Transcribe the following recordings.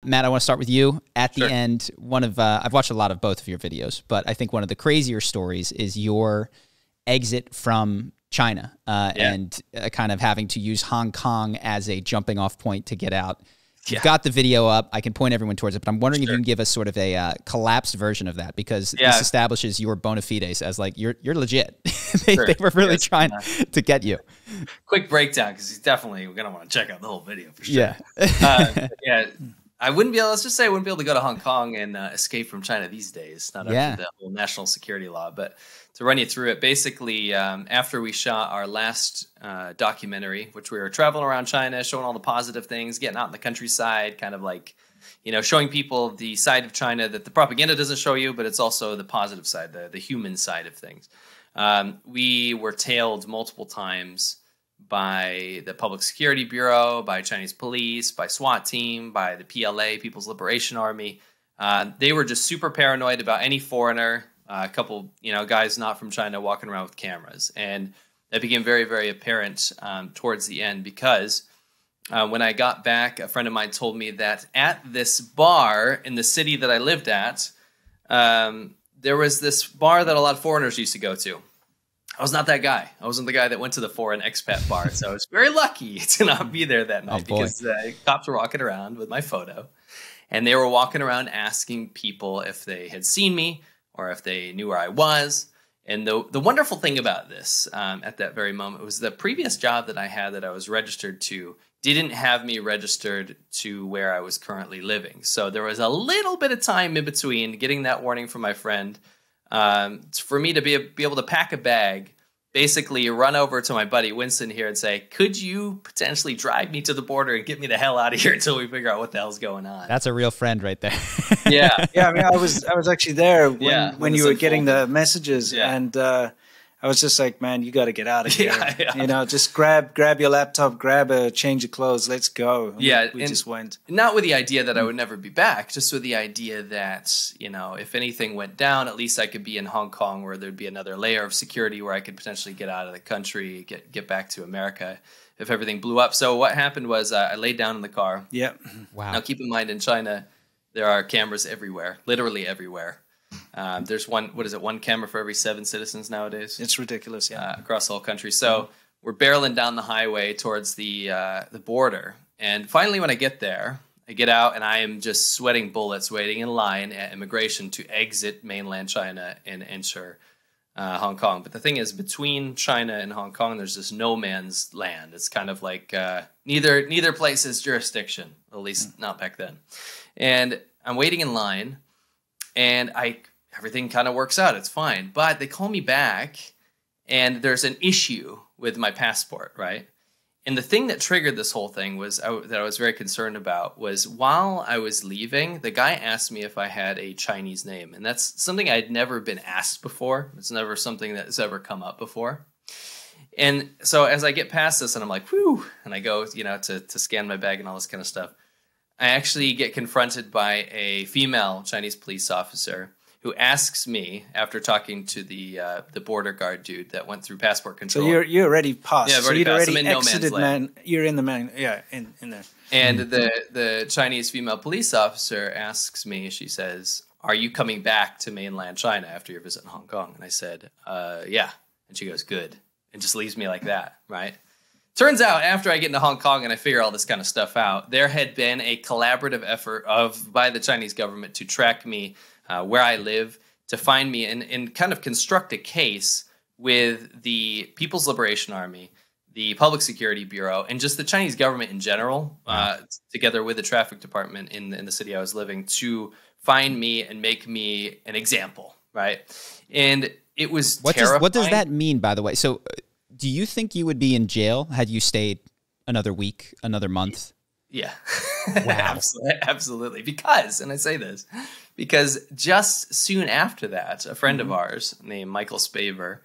Matt, I want to start with you. At the Sure. end, I've watched a lot of both of your videos, but I think one of the crazier stories is your exit from China and kind of having to use Hong Kong as a jumping off point to get out. You've got the video up. I can point everyone towards it, but I'm wondering if you can give us sort of a collapsed version of that, because this establishes your bona fides as like, you're legit. they were really trying to get you. Quick breakdown, because he's definitely going to want to check out the whole video for sure. Yeah. I wouldn't be able, let's just say I wouldn't be able to go to Hong Kong and escape from China these days, not after the whole national security law. But to run you through it, basically, after we shot our last documentary, which we were traveling around China, showing all the positive things, getting out in the countryside, kind of like, you know, showing people the side of China that the propaganda doesn't show you, but it's also the positive side, the human side of things. We were tailed multiple times by the Public Security Bureau, by Chinese police, by SWAT team, by the PLA, People's Liberation Army. They were just super paranoid about any foreigner, a couple, you know, guys not from China walking around with cameras. And that became very, very apparent towards the end, because when I got back, a friend of mine told me that at this bar in the city that I lived at, there was this bar that a lot of foreigners used to go to. I was not that guy. I wasn't the guy that went to the foreign expat bar. So I was very lucky to not be there that night, because cops were walking around with my photo, and they were walking around asking people if they had seen me or if they knew where I was. And the wonderful thing about this at that very moment was the previous job that I had that I was registered to didn't have me registered to where I was currently living. So there was a little bit of time in between getting that warning from my friend for me to be able to pack a bag, basically run over to my buddy Winston here and say, could you potentially drive me to the border and get me the hell out of here until we figure out what the hell's going on? That's a real friend right there. Yeah. I mean, I was actually there when you were getting the messages, and I was just like, man, you got to get out of here. You know, just grab your laptop, grab a change of clothes, let's go. And we just went. Not with the idea that I would never be back, just with the idea that, you know, if anything went down, at least I could be in Hong Kong, where there'd be another layer of security where I could potentially get out of the country, get back to America if everything blew up. So what happened was I laid down in the car. Yep. Wow. Now, keep in mind, in China, there are cameras everywhere, literally everywhere. There's one camera for every 7 citizens nowadays. It's ridiculous, across the whole country. So we're barreling down the highway towards the border. And finally, when I get there, I get out and I am just sweating bullets waiting in line at immigration to exit mainland China and enter Hong Kong. But the thing is, between China and Hong Kong, there's this no man's land. It's kind of like neither place is jurisdiction, at least not back then. And I'm waiting in line, and everything kind of works out. It's fine. But they call me back, and there's an issue with my passport, right? And the thing that triggered this whole thing that I was very concerned about was, while I was leaving, the guy asked me if I had a Chinese name. And that's something I'd never been asked before. It's never something that's ever come up before. And so as I get past this, and I'm like, whew, and I go, you know, to scan my bag and all this kind of stuff, I actually get confronted by a female Chinese police officer who asks me, after talking to the border guard dude that went through passport control. So you're already passed. Yeah, I've already passed. I'm in no man's land. You're in the man. Yeah, in there. And the Chinese female police officer asks me, she says, "Are you coming back to mainland China after your visit in Hong Kong?" And I said, "Yeah." And she goes, "Good," and just leaves me like that, right? Turns out, after I get into Hong Kong and I figure all this kind of stuff out, there had been a collaborative effort by the Chinese government to track me where I live, to find me, and kind of construct a case with the People's Liberation Army, the Public Security Bureau, and just the Chinese government in general, together with the traffic department in the city I was living, to find me and make me an example, right? And it was terrifying. What does that mean, by the way? So do you think you would be in jail had you stayed another week, another month? Yeah. Wow. Absolutely. Because, and I say this, because just soon after that, a friend of ours named Michael Spaver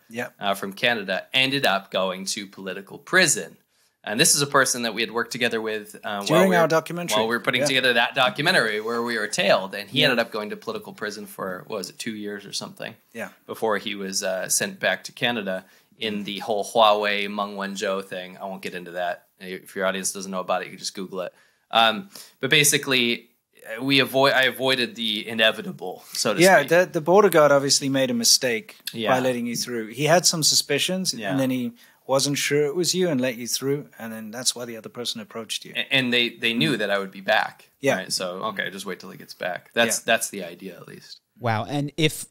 from Canada ended up going to political prison. And this is a person that we had worked together with during our documentary. While we were putting together that documentary where we were tailed. And he ended up going to political prison for, what was it, 2 years or something? Yeah. Before he was sent back to Canada in the whole Huawei Meng Wanzhou thing. I won't get into that. If your audience doesn't know about it, you can just Google it. But basically, I avoided the inevitable, so to speak. Yeah, the border guard obviously made a mistake by letting you through. He had some suspicions, and then he wasn't sure it was you and let you through, and then that's why the other person approached you. And they knew that I would be back. Yeah. Right? So okay, just wait till he gets back. That's the idea, at least. Wow. And if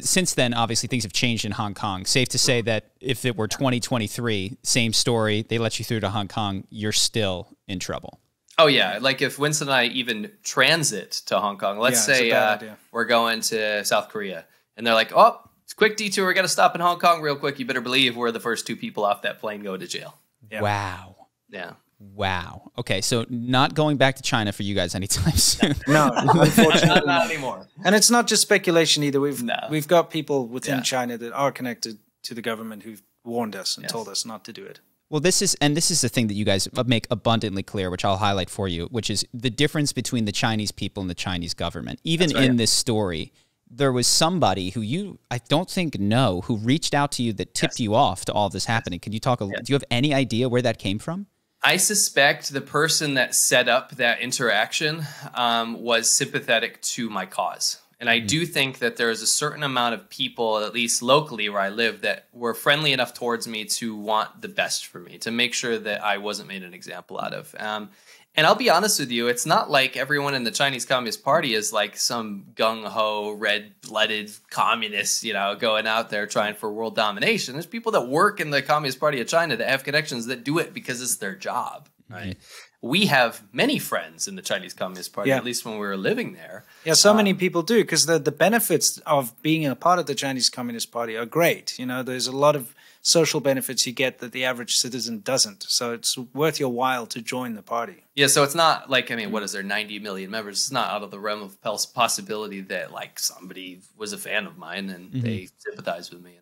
since then, obviously things have changed in Hong Kong. Safe to say that if it were 2023, same story, they let you through to Hong Kong, you're still in trouble. Oh yeah, like if Winston and I even transit to Hong Kong, let's say we're going to South Korea, and they're like, "Oh, it's a quick detour. We got to stop in Hong Kong real quick." You better believe we're the first 2 people off that plane going to jail. Yeah. Wow. Yeah. Wow. Okay, so not going back to China for you guys anytime soon. No, unfortunately, not anymore. And it's not just speculation either. We've got people within China that are connected to the government who've warned us and told us not to do it. Well, this is the thing that you guys make abundantly clear, which I'll highlight for you, which is the difference between the Chinese people and the Chinese government. Even in this story, there was somebody who I don't think who reached out to you that tipped you off to all this happening. Can you talk do you have any idea where that came from? I suspect the person that set up that interaction was sympathetic to my cause. And I do think that there is a certain amount of people, at least locally where I live, that were friendly enough towards me to want the best for me, to make sure that I wasn't made an example out of. And I'll be honest with you, it's not like everyone in the Chinese Communist Party is like some gung-ho, red-blooded communists, going out there trying for world domination. There's people that work in the Communist Party of China that have connections that do it because it's their job, right? We have many friends in the Chinese Communist Party, at least when we were living there. Yeah, so many people do, because the benefits of being a part of the Chinese Communist Party are great. There's a lot of social benefits you get that the average citizen doesn't. So it's worth your while to join the party. Yeah, so it's not like, what is there, 90 million members? It's not out of the realm of possibility that like somebody was a fan of mine and they sympathize with me.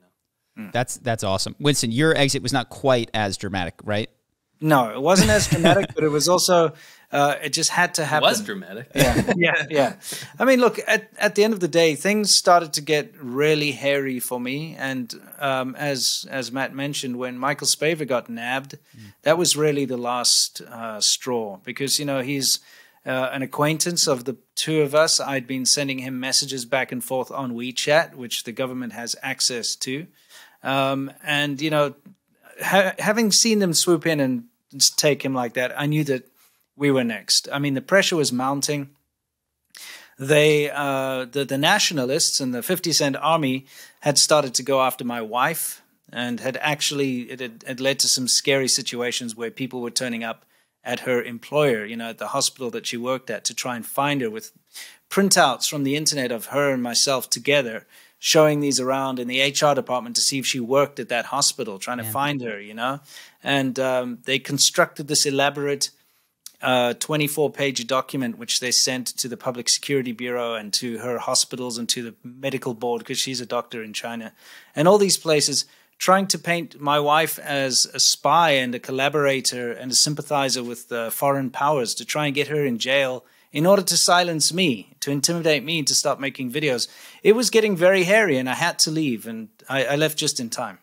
That's awesome. Winston, your exit was not quite as dramatic, right? No, it wasn't as dramatic, but it was also, it just had to happen. It was dramatic. Yeah. I mean, look, at the end of the day, things started to get really hairy for me. And as Matt mentioned, when Michael Spavor got nabbed, that was really the last straw, because, he's an acquaintance of the 2 of us. I'd been sending him messages back and forth on WeChat, which the government has access to. And, having seen them swoop in and take him like that, I knew that we were next. I mean, the pressure was mounting. The nationalists and the 50 Cent Army had started to go after my wife, and it had led to some scary situations where people were turning up at her employer, at the hospital that she worked at, to try and find her with printouts from the internet of her and myself together, showing these around in the HR department to see if she worked at that hospital, trying to find her, And they constructed this elaborate 24-page document, which they sent to the Public Security Bureau and to her hospitals and to the medical board, because she's a doctor in China. And all these places, trying to paint my wife as a spy and a collaborator and a sympathizer with the foreign powers, to try and get her in jail in order to silence me, to intimidate me to stop making videos. It was getting very hairy, and I had to leave, and I left just in time.